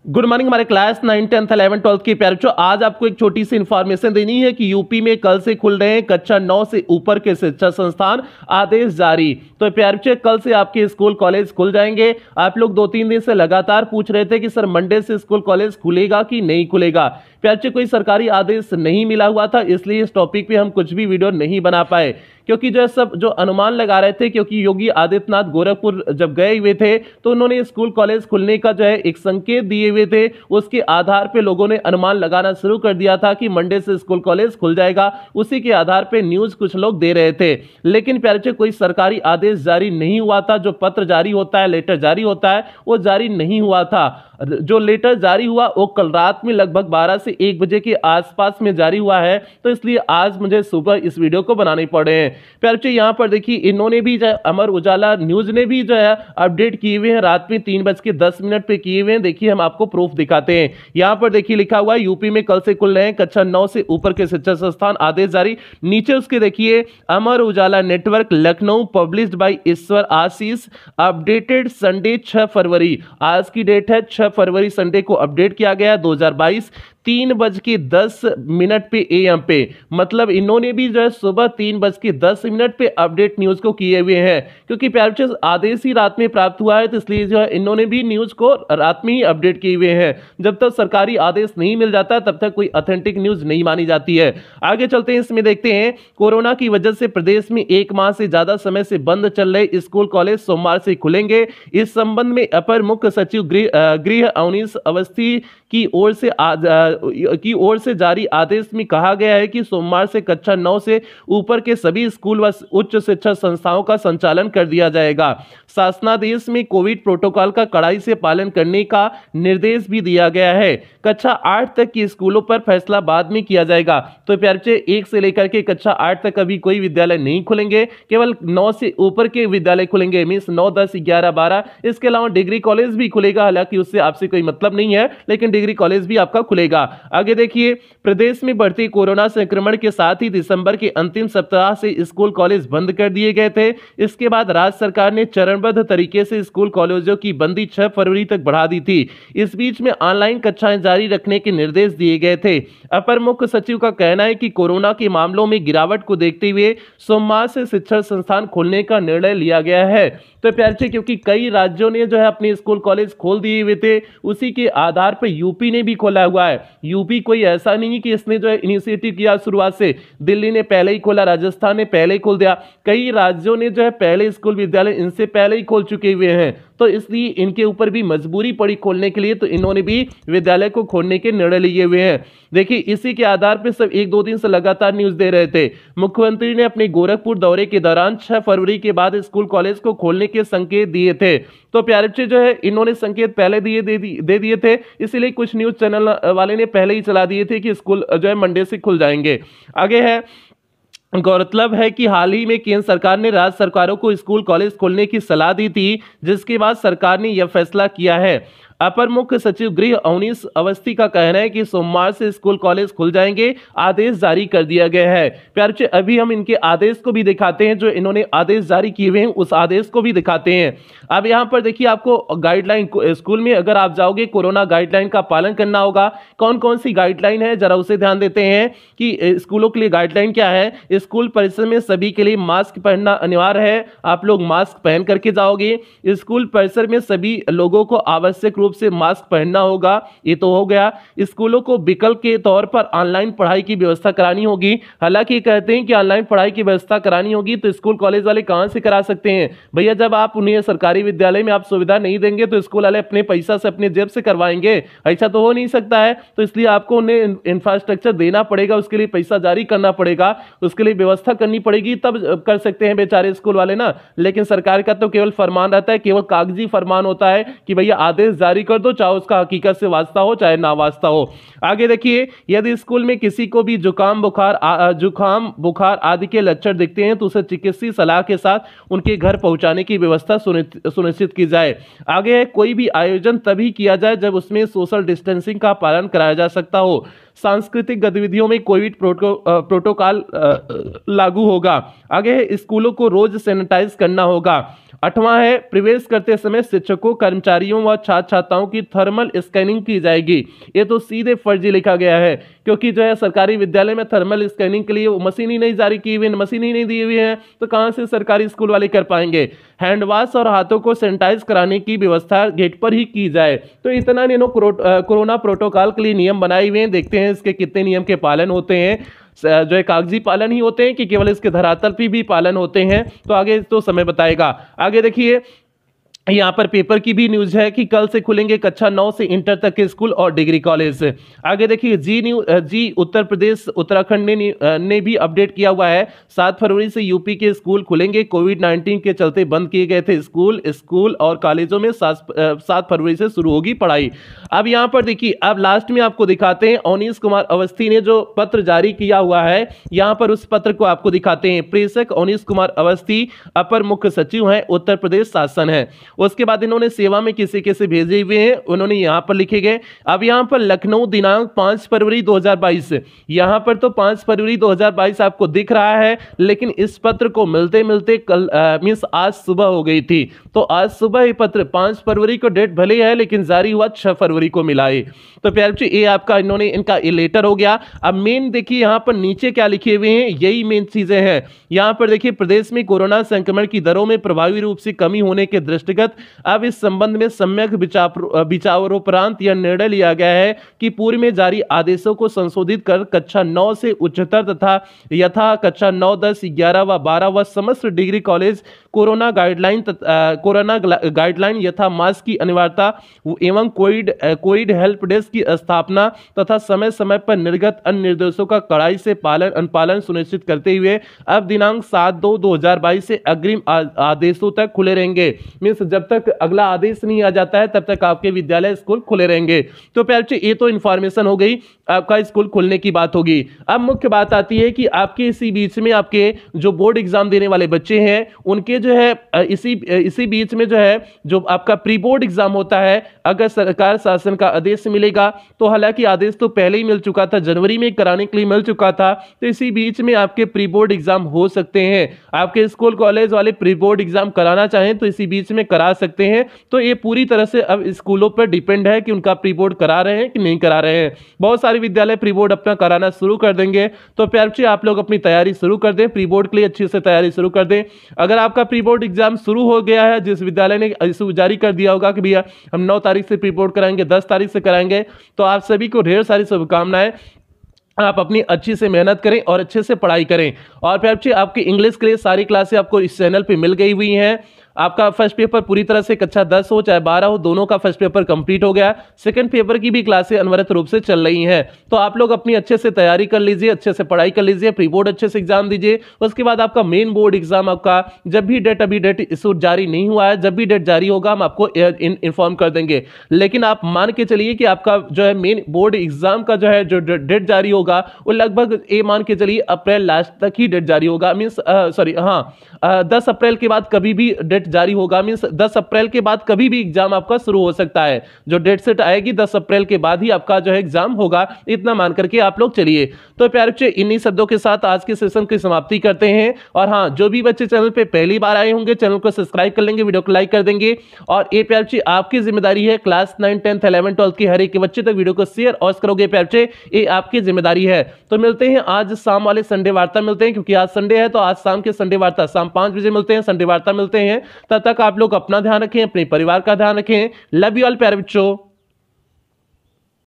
Good morning हमारे class 9, 10th, 11th, 12th के प्यारे बच्चों। आज आपको एक छोटी सी इन्फॉर्मेशन देनी है कि यूपी में कल से खुल रहे हैं कक्षा 9 से ऊपर के शिक्षा संस्थान, आदेश जारी। तो प्यारे बच्चों, कल से आपके स्कूल कॉलेज खुल जाएंगे। आप लोग 2-3 दिन से लगातार पूछ रहे थे कि सर मंडे से स्कूल कॉलेज खुलेगा कि नहीं खुलेगा। प्यारे बच्चों, कोई सरकारी आदेश नहीं मिला हुआ था, इसलिए इस टॉपिक पे हम कुछ भी वीडियो नहीं बना पाए, क्योंकि जो सब जो अनुमान लगा रहे थे, क्योंकि योगी आदित्यनाथ गोरखपुर जब गए हुए थे तो उन्होंने स्कूल कॉलेज खुलने का जो है एक संकेत दिए हुए थे। उसके आधार पे लोगों ने अनुमान लगाना शुरू कर दिया था कि मंडे से स्कूल कॉलेज खुल जाएगा। उसी के आधार पे न्यूज कुछ लोग दे रहे थे, लेकिन प्यारे बच्चों कोई सरकारी आदेश जारी नहीं हुआ था। जो पत्र जारी होता है, लेटर जारी होता है, वो जारी नहीं हुआ था। जो लेटर जारी हुआ वो कल रात में लगभग 12 से 1 बजे के आसपास में जारी हुआ है, तो इसलिए आज मुझे सुबह इस वीडियो को बनाने पड़े हैं। प्यारे बच्चों, यहां पर देखिए, इन्होंने भी जो है अमर उजाला न्यूज ने भी जो है अपडेट किए हुए हैं, रात में 3:10 पे किए हुए हैं। देखिए हम आपको प्रूफ दिखाते हैं। यहां पर देखिए लिखा हुआ है यूपी में कल से खुल रहे हैं कक्षा 9 से ऊपर के शिक्षा संस्थान, आदेश जारी। नीचे उसके देखिए Amar Ujala network Lucknow, published by Ishwar Ashish, updated Sunday 6 February. आज की डेट है 6 फरवरी, संडे को अपडेट किया गया 2022, 3:10 पे AM पे। मतलब इन्होंने भी जो है सुबह 3:10 पे अपडेट न्यूज को किए हुए हैं, क्योंकि प्यारे बच्चों आदेश ही रात में प्राप्त हुआ है, तो इसलिए जो है इन्होंने भी न्यूज को रात में ही अपडेट किए हुए हैं। जब तक सरकारी आदेश नहीं मिल जाता तब तक कोई ऑथेंटिक न्यूज नहीं मानी जाती है। आगे चलते हैं, इसमें देखते हैं। कोरोना की वजह से प्रदेश में 1 माह से ज्यादा समय से बंद चल रहे स्कूल कॉलेज सोमवार से खुलेंगे। इस संबंध में अपर मुख्य सचिव गृह अवनीश अवस्थी की ओर से जारी आदेश में कहा गया है कि सोमवार से कक्षा 9 से ऊपर के सभी स्कूल व उच्च शिक्षा संस्थाओं का संचालन कर दिया जाएगा। शासनादेश में कोविड प्रोटोकॉल का कड़ाई से पालन करने का निर्देश भी दिया गया है। कक्षा 8 तक के स्कूलों पर फैसला बाद में किया जाएगा। तो प्यारे बच्चे, 1 से लेकर के कक्षा 8 तक अभी कोई विद्यालय नहीं खुलेंगे, केवल 9 से ऊपर के विद्यालय खुलेंगे, मींस 9, 10, 11, 12। इसके अलावा डिग्री कॉलेज भी खुलेगा, हालांकि उससे आपसे कोई मतलब नहीं है, लेकिन डिग्री कॉलेज भी आपका खुलेगा। आगे देखिए, प्रदेश में बढ़ती कोरोना संक्रमण के साथ ही दिसंबर के अंतिम सप्ताह से स्कूल कॉलेज बंद कर दिए गए थे। इसके बाद राज्य सरकार ने चरणबद्ध तरीके से स्कूल कॉलेजों की बंदी 6 फरवरी तक बढ़ा दी थी। इस बीच में ऑनलाइन कक्षाएं जारी रखने के निर्देश दिए गए थे। अपर मुख्य सचिव का कहना है कि कोरोना के मामलों में गिरावट को देखते हुए सोमवार से शिक्षण संस्थान खोलने का निर्णय लिया गया है। तो प्यारे बच्चों, क्योंकि कई राज्यों ने जो है अपने स्कूल कॉलेज खोल दिए हुए थे, उसी के आधार पर यूपी ने भी खोला हुआ है। यूपी कोई ऐसा नहीं कि इसने जो है इनिशिएटिव किया शुरुआत से। दिल्ली ने पहले ही खोला, राजस्थान ने पहले ही खोल दिया, कई राज्यों ने जो है पहले स्कूल विद्यालय इनसे पहले ही खोल चुके हुए हैं। तो इसलिए इनके ऊपर भी मजबूरी पड़ी खोलने के लिए, तो इन्होंने भी विद्यालय को खोलने के निर्णय लिए हुए हैं। देखिए, इसी के आधार पर सब 1-2 दिन से लगातार न्यूज दे रहे थे। मुख्यमंत्री ने अपने गोरखपुर दौरे के दौरान 6 फरवरी के बाद स्कूल कॉलेज को खोलने के संकेत दिए थे। तो प्यारे बच्चे, जो है इन्होंने संकेत पहले दे दिए थे, इसीलिए कुछ न्यूज चैनल वाले ने पहले ही चला दिए थे कि स्कूल जो है मंडे से खुल जाएंगे। आगे है, गौरतलब है कि हाल ही में केंद्र सरकार ने राज्य सरकारों को स्कूल कॉलेज खोलने की सलाह दी थी, जिसके बाद सरकार ने यह फैसला किया है। अपर मुख्य सचिव गृह अवनीश अवस्थी का कहना है कि सोमवार से स्कूल कॉलेज खुल जाएंगे, आदेश जारी कर दिया गया है। प्यारे बच्चे, अभी हम इनके आदेश को भी दिखाते हैं, जो इन्होंने आदेश जारी किए हुए हैं उस आदेश को भी दिखाते हैं। अब यहाँ पर देखिए, आपको गाइडलाइन, स्कूल में अगर आप जाओगे कोरोना गाइडलाइन का पालन करना होगा। कौन कौन सी गाइडलाइन है, जरा उसे ध्यान देते हैं कि स्कूलों के लिए गाइडलाइन क्या है। स्कूल परिसर में सभी के लिए मास्क पहनना अनिवार्य है, आप लोग मास्क पहन करके जाओगे। स्कूल परिसर में सभी लोगों को आवश्यक रूप से मास्क पहनना होगा, ये तो हो गया। स्कूलों को विकल्प के तौर पर ऑनलाइन पढ़ाई की व्यवस्था करानी होगी। हालांकि कहते हैं कि ऑनलाइन पढ़ाई की व्यवस्था करानी होगी, तो स्कूल कॉलेज वाले कहां से करा सकते हैं भैया? जब आप उन्हें सरकारी विद्यालय में आप सुविधा नहीं देंगे तो स्कूल वाले अपने पैसा से अपने जेब से करवाएंगे, ऐसा तो हो नहीं सकता है। तो इसलिए आपको उन्हें इंफ्रास्ट्रक्चर देना पड़ेगा, उसके लिए पैसा जारी करना पड़ेगा, उसके लिए व्यवस्था करनी पड़ेगी, तब कर सकते हैं बेचारे स्कूल वाले ना। लेकिन सरकार का तो केवल फरमान रहता है, केवल कागजी फरमान होता है कि भैया आदेश जारी कर दो, चाहे उसका हकीकत से वास्ता हो चाहे ना वास्ता हो। आगे देखिए, यदि स्कूल में किसी को भी जुकाम बुखार आदि के लक्षण दिखते हैं तो उसे चिकित्सीय सलाह के साथ उनके घर पहुंचाने की व्यवस्था सुनिश्चित की जाए। आगे है, कोई भी आयोजन तभी किया जाए जब उसमें सोशल डिस्टेंसिंग का पालन कराया जा सकता हो। सांस्कृतिक गतिविधियों में कोविड प्रोटोकॉल लागू होगा। आगे है, स्कूलों को रोज सैनिटाइज करना होगा। 8वां है प्रवेश करते समय शिक्षकों, कर्मचारियों व छात्र छात्राओं की थर्मल स्कैनिंग की जाएगी। ये तो सीधे फर्जी लिखा गया है, क्योंकि जो है सरकारी विद्यालय में थर्मल स्कैनिंग के लिए वो मशीन ही नहीं जारी की हुई, मशीन ही नहीं दी हुई है, तो कहां से सरकारी स्कूल वाले कर पाएंगे। हैंड वॉश और हाथों को सैनिटाइज कराने की व्यवस्था गेट पर ही की जाए। तो इतना कोरोना प्रोटोकॉल के लिए नियम बनाए हुए हैं। देखते हैं इसके कितने नियम के पालन होते हैं, जो है कागजी पालन ही होते हैं कि केवल इसके धरातल पे भी पालन होते हैं, तो आगे तो समय बताएगा। आगे देखिए यहाँ पर पेपर की भी न्यूज है कि कल से खुलेंगे कक्षा 9 से इंटर तक के स्कूल और डिग्री कॉलेज। आगे देखिए जी उत्तर प्रदेश उत्तराखंड ने भी अपडेट किया हुआ है। 7 फरवरी से यूपी के स्कूल खुलेंगे। कोविड-19 के चलते बंद किए गए थे स्कूल और कॉलेजों में 7 फरवरी से शुरू होगी पढ़ाई। अब यहाँ पर देखिए, अब लास्ट में आपको दिखाते हैं अवनीश कुमार अवस्थी ने जो पत्र जारी किया हुआ है, यहाँ पर उस पत्र को आपको दिखाते हैं। प्रेषक अवनीश कुमार अवस्थी अपर मुख्य सचिव हैं, उत्तर प्रदेश शासन है। उसके बाद इन्होंने सेवा में किसे भेजे हुए हैं, उन्होंने यहां पर लिखे गए। अब यहां पर लखनऊ दिनांक 5 फरवरी 2022, यहां पर तो 5 फरवरी 2022 आपको दिख रहा है, लेकिन इस पत्र को मिलते मिलते कल मींस आज सुबह हो गई थी। तो आज सुबह ये पत्र 5 फरवरी को डेट भले है, लेकिन जारी हुआ 6 फरवरी को मिला है। तो प्यारे बच्चों, ये आपका इनका लेटर हो गया। अब मेन देखिए यहां पर नीचे क्या लिखे हुए हैं, यही मेन चीजें हैं। यहां पर देखिए, प्रदेश में कोरोना संक्रमण की दरों में प्रभावी रूप से कमी होने के दृष्टिगत अब इस संबंध में सम्यक विचारोपरांत यह निर्णय लिया गया है कि पूर्व में जारी आदेशों को संशोधित कर कक्षा 9 से उच्चतर तथा यथा कक्षा 9, 10, 11 व 12 व समस्त डिग्री कॉलेज कोरोना गाइडलाइन यथा मास्क की अनिवार्यता एवं कोविड हेल्प डेस्क की स्थापना तथा समय समय पर निर्गत अन्य निर्देशों का कड़ाई से अनुपालन सुनिश्चित करते हुए अब दिनांक 7/2/2022 से अग्रिम आदेशों तक खुले रहेंगे। मीन्स जब तक अगला आदेश नहीं आ जाता है तब तक आपके विद्यालय स्कूल खुले रहेंगे। तो प्यारे बच्चों, ये तो इन्फॉर्मेशन हो गई, आपका स्कूल खुलने की बात होगी। अब मुख्य बात आती है कि आपके इसी बीच में आपके जो बोर्ड एग्जाम देने वाले बच्चे हैं, उनके जो है इसी बीच में जो है जो आपका प्री बोर्ड एग्जाम होता है, अगर सरकार शासन का आदेश मिलेगा, तो हालांकि आदेश तो पहले ही मिल चुका था, जनवरी में कराने के लिए मिल चुका था, तो इसी बीच में आपके प्री बोर्ड एग्जाम हो सकते हैं। आपके स्कूल कॉलेज वाले प्री बोर्ड एग्जाम कराना चाहें तो इसी बीच में करा सकते हैं। तो ये पूरी तरह से अब स्कूलों पर डिपेंड है कि उनका प्री बोर्ड करा रहे हैं कि नहीं करा रहे हैं। बहुत सारे विद्यालय प्री बोर्ड अपना कराना शुरू कर देंगे। तो प्यारे बच्चे, आप लोग अपनी तैयारी शुरू कर दें, प्री बोर्ड के लिए अच्छी से तैयारी शुरू कर दें। अगर आपका प्री बोर्ड एग्जाम शुरू हो गया है, जिस विद्यालय ने इसे जारी कर दिया होगा कि भैया हम 9 तारीख से प्री बोर्ड कराएंगे, 10 तारीख से कराएंगे, तो आप सभी को ढेर सारी शुभकामनाएं। आप अपनी अच्छी से मेहनत करें और अच्छे से पढ़ाई करें। और प्यारे बच्चे, आपकी इंग्लिश के लिए सारी क्लासें आपको इस चैनल पे मिल गई हुई हैं। आपका फर्स्ट पेपर पूरी तरह से कक्षा 10 हो चाहे 12 हो, दोनों का फर्स्ट पेपर कंप्लीट हो गया। सेकंड पेपर की भी क्लासें अनवरत रूप से चल रही हैं। तो आप लोग अपनी अच्छे से तैयारी कर लीजिए, अच्छे से पढ़ाई कर लीजिए, प्री बोर्ड अच्छे से एग्जाम दीजिए। उसके बाद आपका मेन बोर्ड एग्जाम आपका जब भी अभी डेट इशू जारी नहीं हुआ है, जब भी डेट जारी होगा हम आपको इन्फॉर्म कर देंगे। लेकिन आप मान के चलिए कि आपका जो है मेन बोर्ड एग्जाम का जो है जो डेट जारी होगा वो लगभग मान के चलिए अप्रैल लास्ट तक ही डेट जारी होगा। मीन्स 10 अप्रैल के बाद कभी भी डेट जारी होगा। मींस 10 अप्रैल के बाद कभी भी एग्जाम आपका शुरू हो सकता है। जो डेट सेट आएगी 10 अप्रैल के बाद ही आपका जो है एग्जाम होगा, इतना मान करके आप लोग चलिए। तो प्यारे बच्चे, इन्हीं शब्दों के साथ आज के सेशन की समाप्ति करते हैं। और हाँ, जो भी बच्चे चैनल पे पहली बार आए होंगे, चैनल को सब्सक्राइब कर लेंगे, वीडियो को लाइक कर देंगे। और ये प्यारे बच्चे, आपकी जिम्मेदारी है क्लास 9, 10, 11, 12 के हर एक बच्चे तक वीडियो को शेयर और करोगे। प्यारे बच्चे, ये आपकी जिम्मेदारी है। तो मिलते हैं आज शाम वाले संडे वार्ता मिलते हैं, क्योंकि आज संडे है, तो आज शाम के संडे वार्ता शाम 5 बजे मिलते हैं, संडे वार्ता मिलते हैं। तब तक आप लोग अपना ध्यान रखें, अपने परिवार का ध्यान रखें। लव यू ऑल प्यारे बच्चों।